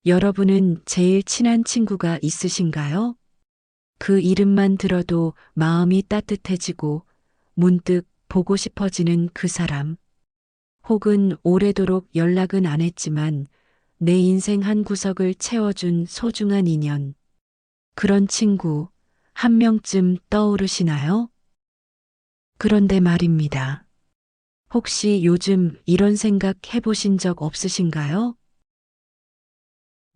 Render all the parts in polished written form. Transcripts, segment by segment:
여러분은 제일 친한 친구가 있으신가요? 그 이름만 들어도 마음이 따뜻해지고 문득 보고 싶어지는 그 사람. 혹은 오래도록 연락은 안 했지만 내 인생 한 구석을 채워준 소중한 인연. 그런 친구 한 명쯤 떠오르시나요? 그런데 말입니다. 혹시 요즘 이런 생각 해보신 적 없으신가요?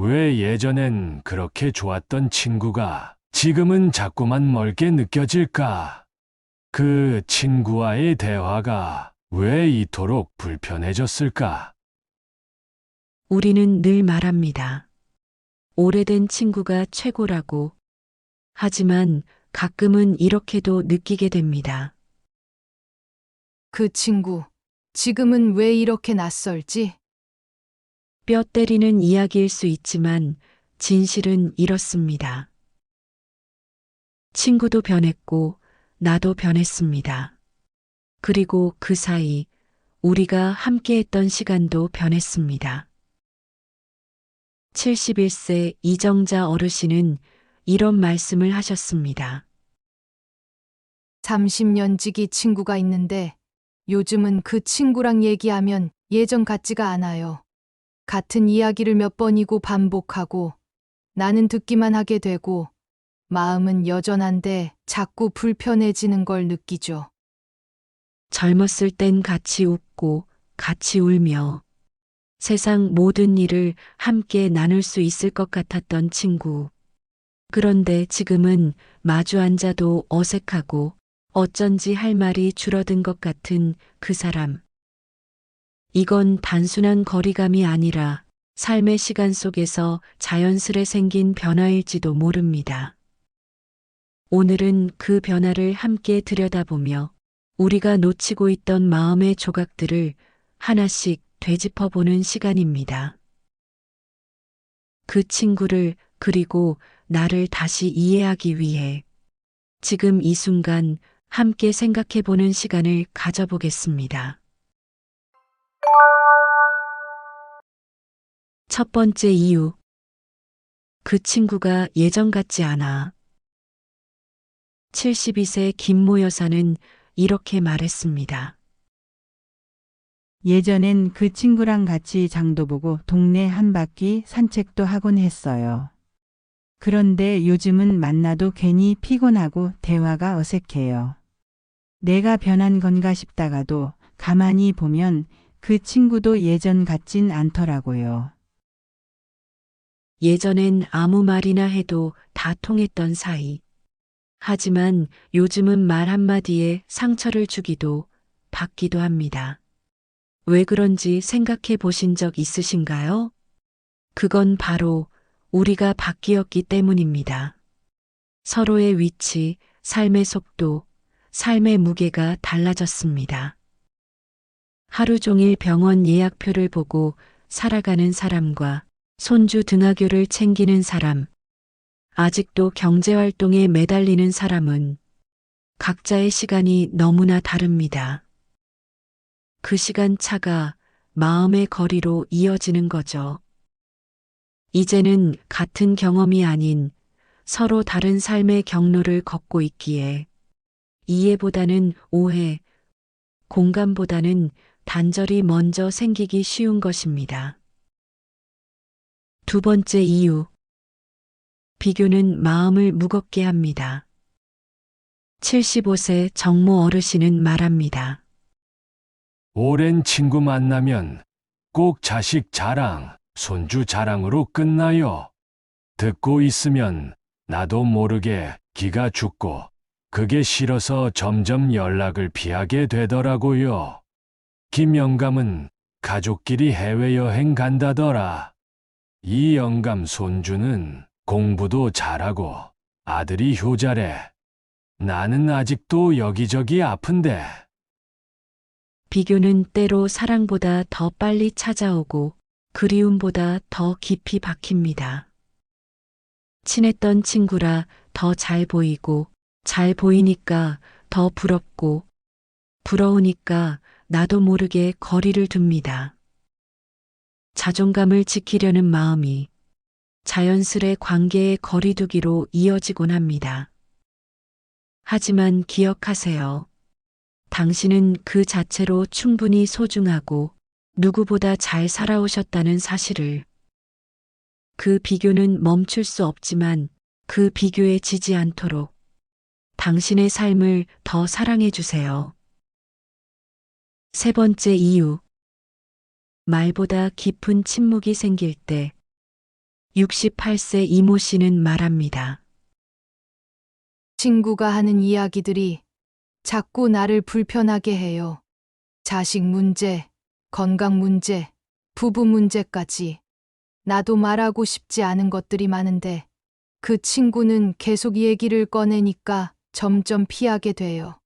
왜 예전엔 그렇게 좋았던 친구가 지금은 자꾸만 멀게 느껴질까? 그 친구와의 대화가 왜 이토록 불편해졌을까? 우리는 늘 말합니다. 오래된 친구가 최고라고. 하지만 가끔은 이렇게도 느끼게 됩니다. 그 친구, 지금은 왜 이렇게 낯설지? 뼈 때리는 이야기일 수 있지만 진실은 이렇습니다. 친구도 변했고 나도 변했습니다. 그리고 그 사이 우리가 함께했던 시간도 변했습니다. 71세 이정자 어르신은 이런 말씀을 하셨습니다. 30년 지기 친구가 있는데 요즘은 그 친구랑 얘기하면 예전 같지가 않아요. 같은 이야기를 몇 번이고 반복하고 나는 듣기만 하게 되고 마음은 여전한데 자꾸 불편해지는 걸 느끼죠. 젊었을 땐 같이 웃고 같이 울며 세상 모든 일을 함께 나눌 수 있을 것 같았던 친구. 그런데 지금은 마주 앉아도 어색하고 어쩐지 할 말이 줄어든 것 같은 그 사람. 이건 단순한 거리감이 아니라 삶의 시간 속에서 자연스레 생긴 변화일지도 모릅니다. 오늘은 그 변화를 함께 들여다보며 우리가 놓치고 있던 마음의 조각들을 하나씩 되짚어보는 시간입니다. 그 친구를 그리고 나를 다시 이해하기 위해 지금 이 순간 함께 생각해보는 시간을 가져보겠습니다. 첫 번째 이유. 그 친구가 예전 같지 않아. 72세 김모 여사는 이렇게 말했습니다. 예전엔 그 친구랑 같이 장도 보고 동네 한 바퀴 산책도 하곤 했어요. 그런데 요즘은 만나도 괜히 피곤하고 대화가 어색해요. 내가 변한 건가 싶다가도 가만히 보면 그 친구도 예전 같진 않더라고요. 예전엔 아무 말이나 해도 다 통했던 사이. 하지만 요즘은 말 한마디에 상처를 주기도 받기도 합니다. 왜 그런지 생각해 보신 적 있으신가요? 그건 바로 우리가 바뀌었기 때문입니다. 서로의 위치, 삶의 속도, 삶의 무게가 달라졌습니다. 하루 종일 병원 예약표를 보고 살아가는 사람과 손주 등하교를 챙기는 사람, 아직도 경제활동에 매달리는 사람은 각자의 시간이 너무나 다릅니다. 그 시간 차가 마음의 거리로 이어지는 거죠. 이제는 같은 경험이 아닌 서로 다른 삶의 경로를 걷고 있기에 이해보다는 오해, 공감보다는 단절이 먼저 생기기 쉬운 것입니다. 두 번째 이유. 비교는 마음을 무겁게 합니다. 75세 정모 어르신은 말합니다. 오랜 친구 만나면 꼭 자식 자랑, 손주 자랑으로 끝나요. 듣고 있으면 나도 모르게 기가 죽고 그게 싫어서 점점 연락을 피하게 되더라고요. 김영감은 가족끼리 해외여행 간다더라. 이 영감 손주는 공부도 잘하고 아들이 효자래. 나는 아직도 여기저기 아픈데. 비교는 때로 사랑보다 더 빨리 찾아오고 그리움보다 더 깊이 박힙니다. 친했던 친구라 더 잘 보이고 잘 보이니까 더 부럽고 부러우니까 나도 모르게 거리를 둡니다. 자존감을 지키려는 마음이 자연스레 관계의 거리두기로 이어지곤 합니다. 하지만 기억하세요. 당신은 그 자체로 충분히 소중하고 누구보다 잘 살아오셨다는 사실을. 그 비교는 멈출 수 없지만 그 비교에 지지 않도록 당신의 삶을 더 사랑해 주세요. 세 번째 이유. 말보다 깊은 침묵이 생길 때 68세 이모 씨는 말합니다. 친구가 하는 이야기들이 자꾸 나를 불편하게 해요. 자식 문제, 건강 문제, 부부 문제까지. 나도 말하고 싶지 않은 것들이 많은데 그 친구는 계속 얘기를 꺼내니까 점점 피하게 돼요.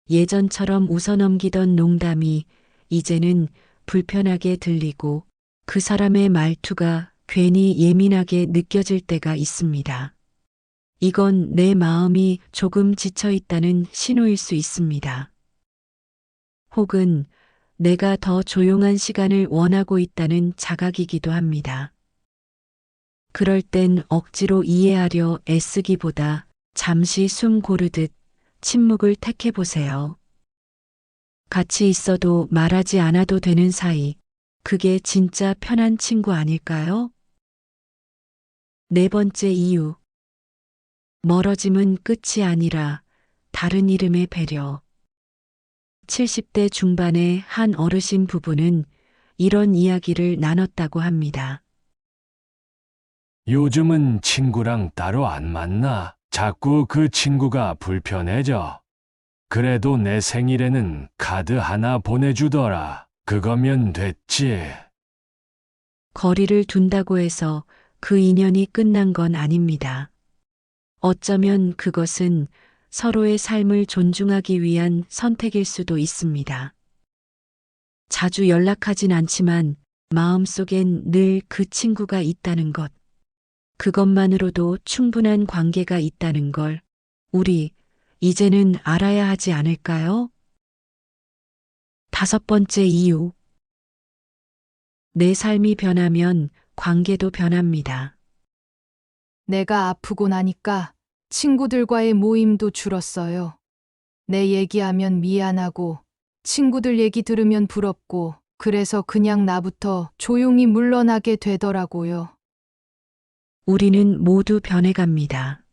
예전처럼 웃어넘기던 농담이 이제는 불편하게 들리고 그 사람의 말투가 괜히 예민하게 느껴질 때가 있습니다. 이건 내 마음이 조금 지쳐 있다는 신호일 수 있습니다. 혹은 내가 더 조용한 시간을 원하고 있다는 자각이기도 합니다. 그럴 땐 억지로 이해하려 애쓰기보다 잠시 숨 고르듯 침묵을 택해보세요. 같이 있어도 말하지 않아도 되는 사이, 그게 진짜 편한 친구 아닐까요? 네 번째 이유. 멀어짐은 끝이 아니라 다른 이름의 배려. 70대 중반의 한 어르신 부부는 이런 이야기를 나눴다고 합니다. 요즘은 친구랑 따로 안 만나. 자꾸 그 친구가 불편해져. 그래도 내 생일에는 카드 하나 보내주더라. 그거면 됐지. 거리를 둔다고 해서 그 인연이 끝난 건 아닙니다. 어쩌면 그것은 서로의 삶을 존중하기 위한 선택일 수도 있습니다. 자주 연락하진 않지만 마음속엔 늘 그 친구가 있다는 것. 그것만으로도 충분한 관계가 있다는 걸 우리 이제는 알아야 하지 않을까요? 다섯 번째 이유. 내 삶이 변하면 관계도 변합니다. 내가 아프고 나니까 친구들과의 모임도 줄었어요. 내 얘기하면 미안하고 친구들 얘기 들으면 부럽고 그래서 그냥 나부터 조용히 물러나게 되더라고요. 우리는 모두 변해갑니다.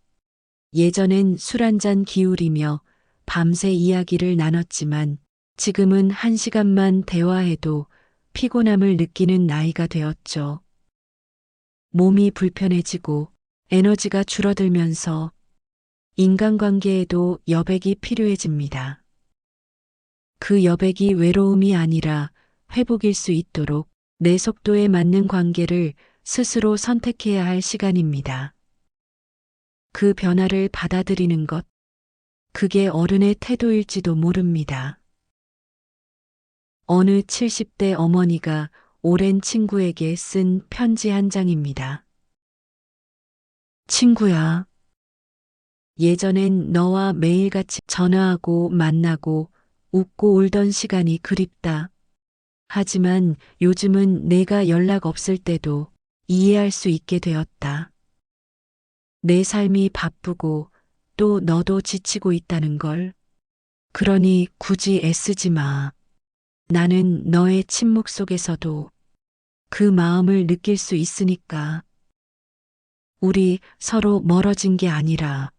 예전엔 술 한잔 기울이며 밤새 이야기를 나눴지만 지금은 1시간만 대화해도 피곤함을 느끼는 나이가 되었죠. 몸이 불편해지고 에너지가 줄어들면서 인간관계에도 여백이 필요해집니다. 그 여백이 외로움이 아니라 회복일 수 있도록 내 속도에 맞는 관계를 스스로 선택해야 할 시간입니다. 그 변화를 받아들이는 것, 그게 어른의 태도일지도 모릅니다. 어느 70대 어머니가 오랜 친구에게 쓴 편지 한 장입니다. 친구야, 예전엔 너와 매일같이 전화하고 만나고 웃고 울던 시간이 그립다. 하지만 요즘은 내가 연락 없을 때도 이해할 수 있게 되었다. 내 삶이 바쁘고 또 너도 지치고 있다는 걸. 그러니 굳이 애쓰지 마. 나는 너의 침묵 속에서도 그 마음을 느낄 수 있으니까. 우리 서로 멀어진 게 아니라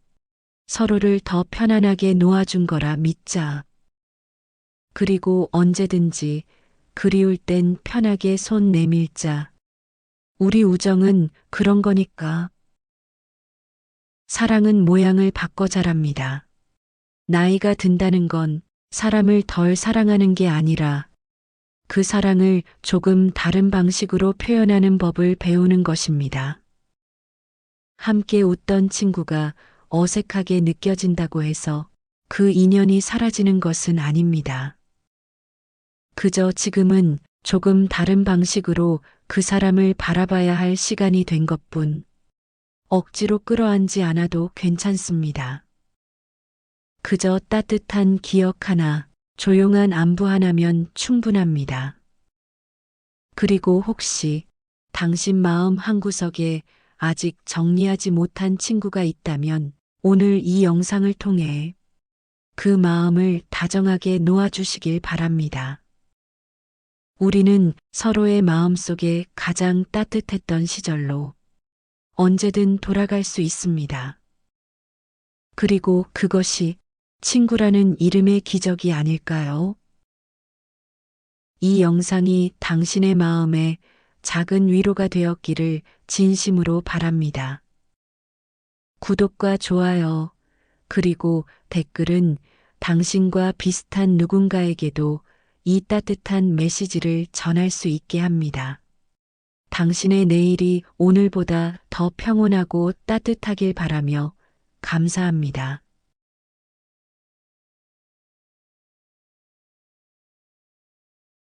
서로를 더 편안하게 놓아준 거라 믿자. 그리고 언제든지 그리울 땐 편하게 손 내밀자. 우리 우정은 그런 거니까. 사랑은 모양을 바꿔 자랍니다. 나이가 든다는 건 사람을 덜 사랑하는 게 아니라 그 사랑을 조금 다른 방식으로 표현하는 법을 배우는 것입니다. 함께 웃던 친구가 어색하게 느껴진다고 해서 그 인연이 사라지는 것은 아닙니다. 그저 지금은 조금 다른 방식으로 그 사람을 바라봐야 할 시간이 된 것뿐. 억지로 끌어안지 않아도 괜찮습니다. 그저 따뜻한 기억 하나, 조용한 안부 하나면 충분합니다. 그리고 혹시 당신 마음 한구석에 아직 정리하지 못한 친구가 있다면 오늘 이 영상을 통해 그 마음을 다정하게 놓아주시길 바랍니다. 우리는 서로의 마음 속에 가장 따뜻했던 시절로 언제든 돌아갈 수 있습니다. 그리고 그것이 친구라는 이름의 기적이 아닐까요? 이 영상이 당신의 마음에 작은 위로가 되었기를 진심으로 바랍니다. 구독과 좋아요, 그리고 댓글은 당신과 비슷한 누군가에게도 이 따뜻한 메시지를 전할 수 있게 합니다. 당신의 내일이 오늘보다 더 평온하고 따뜻하길 바라며 감사합니다.